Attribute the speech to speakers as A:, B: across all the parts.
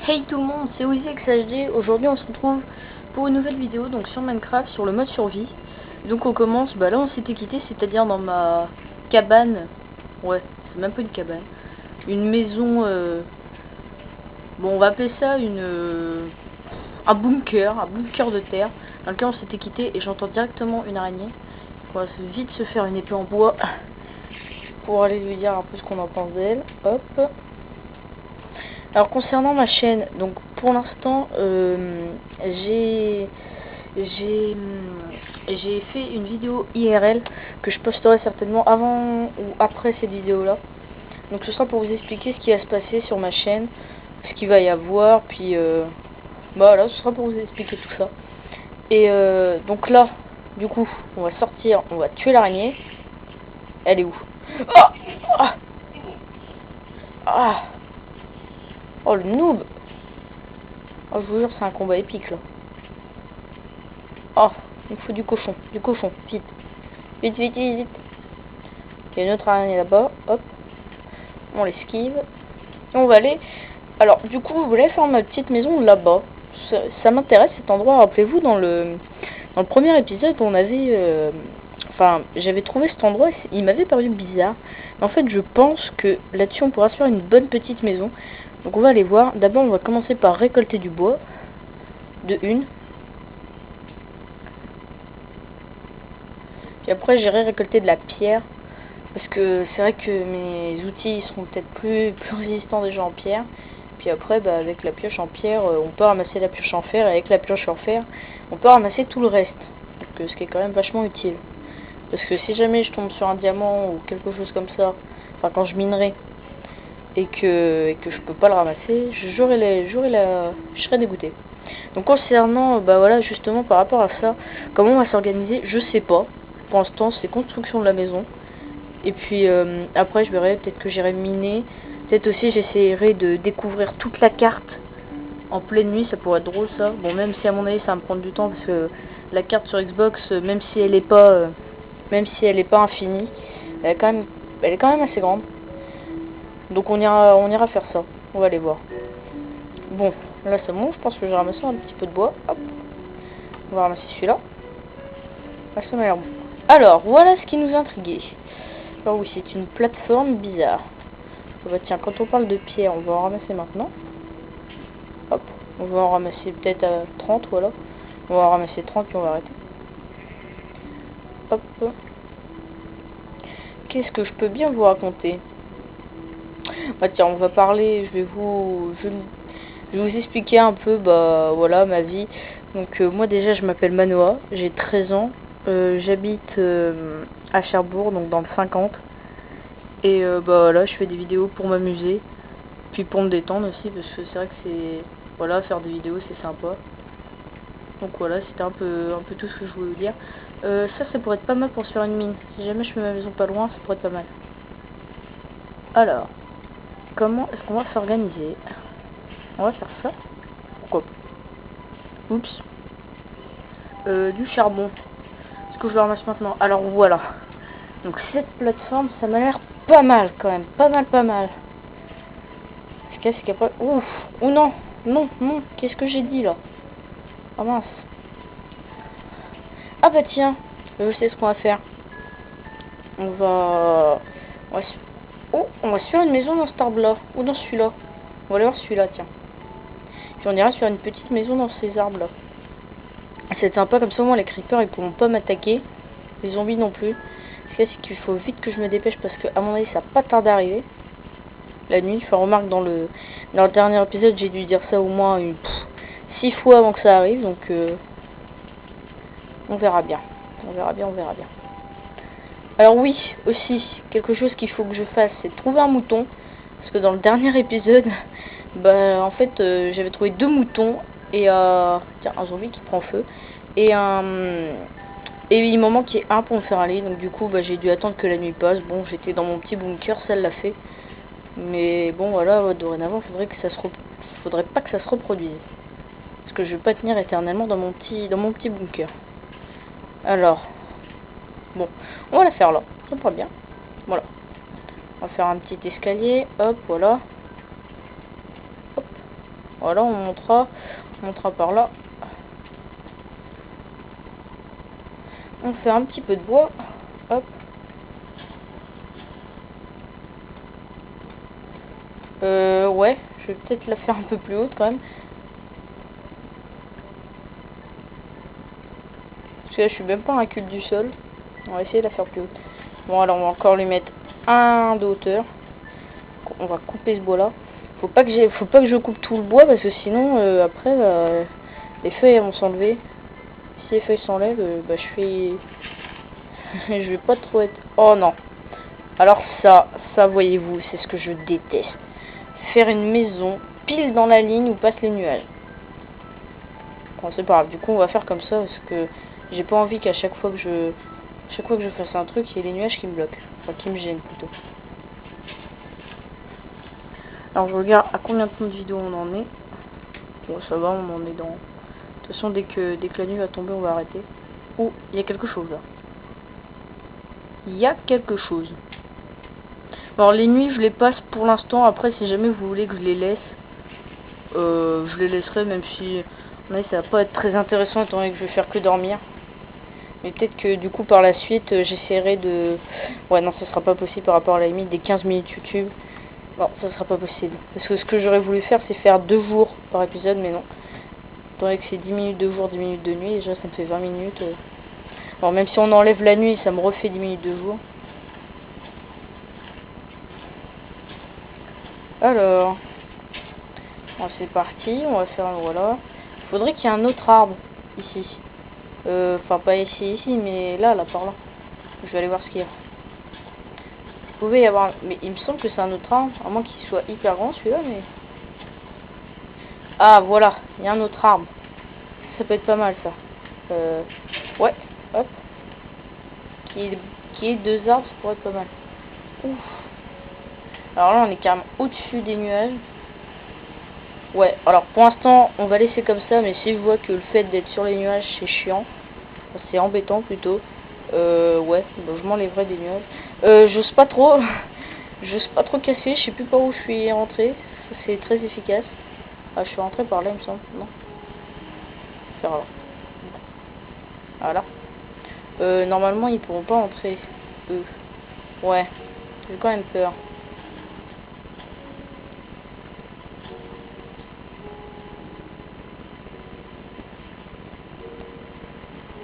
A: Hey tout le monde, c'est OZXHD. Aujourd'hui on se retrouve pour une nouvelle vidéo donc sur Minecraft, sur le mode survie. Donc on commence, là on s'était quitté, c'est-à-dire dans ma cabane. Ouais, c'est même pas une cabane. Une maison, bon on va appeler ça un bunker de terre. Dans lequel on s'était quitté et j'entends directement une araignée. On va vite se faire une épée en bois pour aller lui dire un peu ce qu'on en pense d'elle. Hop. Alors concernant ma chaîne, donc pour l'instant j'ai fait une vidéo IRL que je posterai certainement avant ou après cette vidéo là. Donc ce sera pour vous expliquer ce qui va se passer sur ma chaîne, ce qu'il va y avoir, puis voilà, ce sera pour vous expliquer tout ça. Et donc là, du coup, on va sortir, on va tuer l'araignée. Elle est où? Ah, ah, ah. Oh le noob! Oh je vous jure c'est un combat épique là. Oh, il faut du cochon, vite. Vite, vite, vite, vite. Il y a une autre araignée là-bas, hop. On l'esquive. Et on va aller... Alors du coup, vous voulez faire ma petite maison là-bas. Ça m'intéresse cet endroit, rappelez-vous dans le premier épisode on avait... Enfin, j'avais trouvé cet endroit, il m'avait paru bizarre. En fait, je pense que là-dessus on pourra se faire une bonne petite maison. Donc on va aller voir. D'abord, on va commencer par récolter du bois. De une. Puis après, j'irai récolter de la pierre. Parce que c'est vrai que mes outils seront peut-être plus résistants déjà en pierre. Puis après, avec la pioche en pierre, on peut ramasser la pioche en fer. Et avec la pioche en fer, on peut ramasser tout le reste. Donc, ce qui est quand même vachement utile. Parce que si jamais je tombe sur un diamant ou quelque chose comme ça, enfin quand je minerai, et que je peux pas le ramasser, je serai dégoûté. Donc concernant, voilà, justement par rapport à ça, comment on va s'organiser, je sais pas. Pour l'instant, c'est construction de la maison. Et puis après, je verrai, peut-être que j'irai miner. Peut-être aussi, j'essaierai de découvrir toute la carte en pleine nuit, ça pourrait être drôle ça. Bon, même si à mon avis, ça va me prendre du temps parce que la carte sur Xbox, même si elle est pas infinie, elle est quand même assez grande. Donc on ira faire ça. On va aller voir. Bon, là c'est bon, je pense que j'ai ramassé un petit peu de bois. Hop. On va ramasser celui-là. Ah, ça m'a l'air bon. Alors, voilà ce qui nous intriguait. Alors oui, c'est une plateforme bizarre. Oh, bah tiens, quand on parle de pierre, on va en ramasser maintenant. Hop, on va en ramasser peut-être à 30, voilà. On va en ramasser 30 puis on va arrêter. Hop. Qu'est-ce que je peux bien vous raconter? Bah tiens, on va parler, je vais vous expliquer un peu, voilà, ma vie. Donc moi déjà, je m'appelle Manoa, j'ai 13 ans. J'habite à Cherbourg, donc dans le 50. Et là, je fais des vidéos pour m'amuser, puis pour me détendre aussi, parce que c'est vrai que c'est... Voilà, faire des vidéos, c'est sympa. Donc voilà, c'était un peu tout ce que je voulais vous dire. Ça pourrait être pas mal pour se faire une mine. Si jamais je fais ma maison pas loin, ça pourrait être pas mal. Alors, comment est-ce qu'on va s'organiser? On va faire ça. Pourquoi pas? Oups. Du charbon. Ce que je le ramasse maintenant. Alors voilà. Donc cette plateforme, ça m'a l'air pas mal quand même. Pas mal. Qu'est-ce qu'après... Ouf. Oh non. Non. Qu'est-ce que j'ai dit là? Oh mince. Ah bah tiens. Je sais ce qu'on va faire. On va se faire une maison dans cet arbre là. Ou dans celui-là. On va aller voir celui-là, tiens. Puis on ira se faire une petite maison dans ces arbres là. C'est sympa, comme ça au moins les creepers ils pourront pas m'attaquer. Les zombies non plus. Ce qu'il y a, c'est qu'il faut vite que je me dépêche parce que à mon avis ça va pas tarder à arriver. La nuit, enfin remarque dans le dernier épisode j'ai dû dire ça au moins 6 fois avant que ça arrive, donc on verra bien. On verra bien. Alors oui, aussi, quelque chose qu'il faut que je fasse, c'est trouver un mouton. Parce que dans le dernier épisode, en fait j'avais trouvé 2 moutons et tiens, un zombie qui prend feu. Et il m'en manquait un pour me faire aller, donc du coup j'ai dû attendre que la nuit passe. Bon, j'étais dans mon petit bunker, ça l'a fait. Mais bon voilà, dorénavant, faudrait pas que ça se reproduise. Parce que je vais pas tenir éternellement dans mon petit bunker. Alors, bon, on va la faire là, ça me bien. Voilà. On va faire un petit escalier, hop, voilà. Hop, Voilà, on montera par là. On fait un petit peu de bois. Hop. Ouais, je vais peut-être la faire un peu plus haute quand même. Parce que là, je suis même pas un cul du sol. On va essayer de la faire plus haute. Bon, alors on va encore lui mettre un de hauteur. On va couper ce bois là. Faut pas que je coupe tout le bois parce que sinon après les feuilles vont s'enlever. Si les feuilles s'enlèvent, bah je fais je vais pas trop être. Oh non. Alors ça voyez-vous, c'est ce que je déteste. Faire une maison pile dans la ligne où passent les nuages. Bon, c'est pas grave. Du coup, on va faire comme ça parce que j'ai pas envie qu'à chaque fois que je fasse un truc, il y ait les nuages qui me bloquent, enfin qui me gênent plutôt. Alors je regarde à combien de temps de vidéo on en est. Bon, ça va, on en est dans. De toute façon, dès que la nuit va tomber, on va arrêter. Oh, il y a quelque chose là. Il y a quelque chose. Alors les nuits, je les passe pour l'instant. Après, si jamais vous voulez que je les laisse, je les laisserai, même si mais ça va pas être très intéressant étant donné que je vais faire que dormir. Mais peut-être que du coup par la suite j'essaierai de... Ouais non, ça sera pas possible par rapport à la limite des 15 minutes YouTube. Non, ça sera pas possible. Parce que ce que j'aurais voulu faire c'est faire 2 jours par épisode, mais non. Étant donné que c'est 10 minutes de jour, 10 minutes de nuit, déjà ça me fait 20 minutes. Alors même si on enlève la nuit, ça me refait 10 minutes de jour. Alors... Bon, c'est parti, on va faire... Voilà. Il faudrait qu'il y ait un autre arbre ici. Enfin pas ici, mais là par là. Je vais aller voir ce qu'il y a. Vous pouvez y avoir... Mais il me semble que c'est un autre arbre, à moins qu'il soit hyper grand celui-là, mais... Ah voilà, il y a un autre arbre. Ça peut être pas mal ça. Ouais, hop. Qui est 2 arbres, ça pourrait être pas mal. Ouf. Alors là on est carrément au-dessus des nuages. Ouais, alors pour l'instant on va laisser comme ça, mais si je vois que le fait d'être sur les nuages c'est chiant, c'est embêtant plutôt, ouais, bon, je m'enlèverai des nuages. J'ose pas trop, j'ose pas trop casser, je sais plus par où je suis rentré, c'est très efficace. Ah, je suis rentré par là il me semble, non? Faire là. Voilà. Normalement ils pourront pas entrer, eux. Ouais, j'ai quand même peur.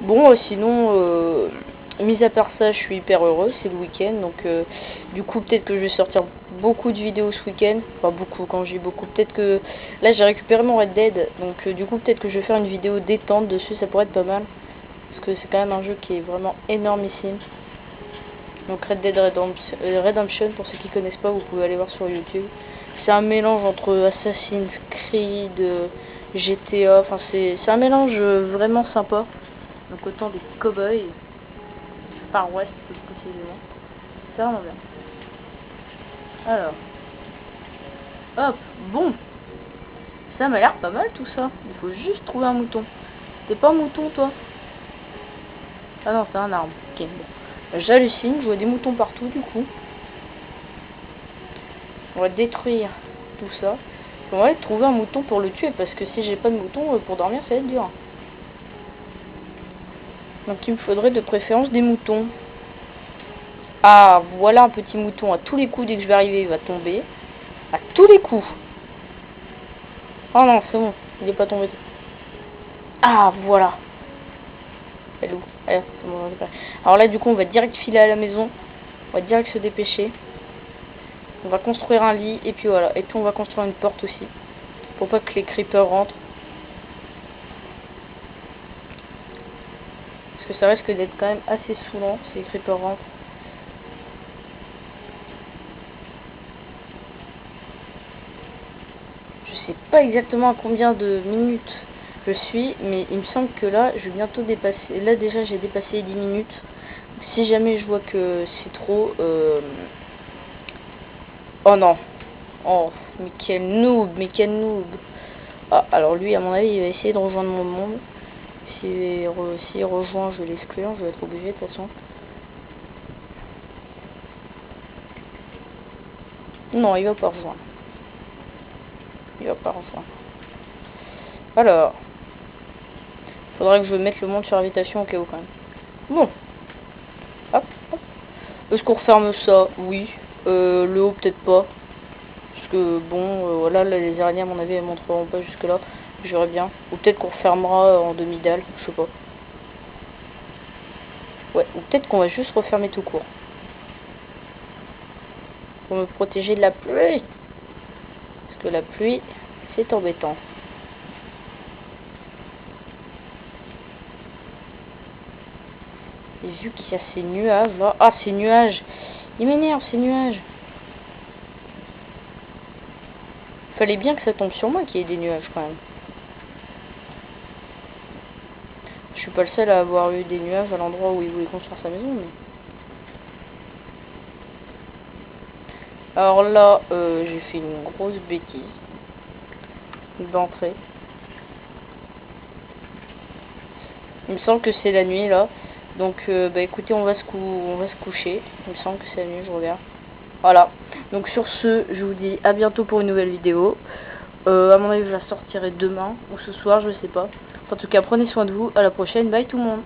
A: Bon, sinon, mis à part ça, je suis hyper heureux, c'est le week-end, donc du coup peut-être que je vais sortir beaucoup de vidéos ce week-end, enfin beaucoup, quand je dis beaucoup, peut-être que là j'ai récupéré mon Red Dead, donc du coup peut-être que je vais faire une vidéo détente dessus, ça pourrait être pas mal, parce que c'est quand même un jeu qui est vraiment énormissime. Donc Red Dead Redemption, pour ceux qui connaissent pas, vous pouvez aller voir sur YouTube. C'est un mélange entre Assassin's Creed, GTA, enfin c'est un mélange vraiment sympa. Donc autant des cow-boys, Far West plus précisément. C'est vraiment bien. Alors, hop, bon. Ça m'a l'air pas mal tout ça. Il faut juste trouver un mouton. T'es pas un mouton toi? Ah non, c'est un arbre. Ok, bon. J'hallucine, je vois des moutons partout du coup. On va détruire tout ça. On va aller trouver un mouton pour le tuer parce que si j'ai pas de mouton pour dormir ça va être dur. Donc il me faudrait de préférence des moutons. Ah, voilà un petit mouton. À tous les coups, dès que je vais arriver, il va tomber. À tous les coups. Oh non, c'est bon. Il est pas tombé. Ah, voilà. Elle est où? Allez, c'est bon, alors là, du coup, on va direct filer à la maison. On va direct se dépêcher. On va construire un lit. Et puis voilà. Et puis on va construire une porte aussi. Pour pas que les creepers rentrent. Parce que ça risque d'être quand même assez saoulant si les creepers rentrent. Je sais pas exactement à combien de minutes je suis, mais il me semble que là, je vais bientôt dépasser. Là, déjà, j'ai dépassé les 10 minutes. Si jamais je vois que c'est trop... Oh non. Oh, mais quel noob, mais quel noob. Ah, alors lui, à mon avis, il va essayer de rejoindre mon monde. S'il rejoint, je vais l'exclure. Je vais être obligé, de toute façon. Non, il va pas rejoindre. Il va pas rejoindre. Alors, faudrait que je mette le monde sur invitation au cas où quand même. Bon. Hop, hop. Est-ce qu'on referme ça? Oui. Le haut peut-être pas. Parce que bon, voilà, là, les araignées à mon avis elles montreront pas jusque là. Je verrai bien. Ou peut-être qu'on refermera en demi-dalle, je sais pas. Ouais, ou peut-être qu'on va juste refermer tout court. Pour me protéger de la pluie. Parce que la pluie, c'est embêtant. Et vu qu'il y a ces nuages là. Ah, ces nuages! Il m'énerve ces nuages! Fallait bien que ça tombe sur moi qu'il y ait des nuages quand même. Je suis pas le seul à avoir eu des nuages à l'endroit où il voulait construire sa maison. Mais... alors là, j'ai fait une grosse bêtise d'entrée. Il me semble que c'est la nuit là. Donc bah écoutez, on va se coucher. Il me semble que c'est la nuit, je regarde. Voilà. Donc sur ce, je vous dis à bientôt pour une nouvelle vidéo. À mon avis, je la sortirai demain ou ce soir, je sais pas. En tout cas, prenez soin de vous. À la prochaine. Bye tout le monde.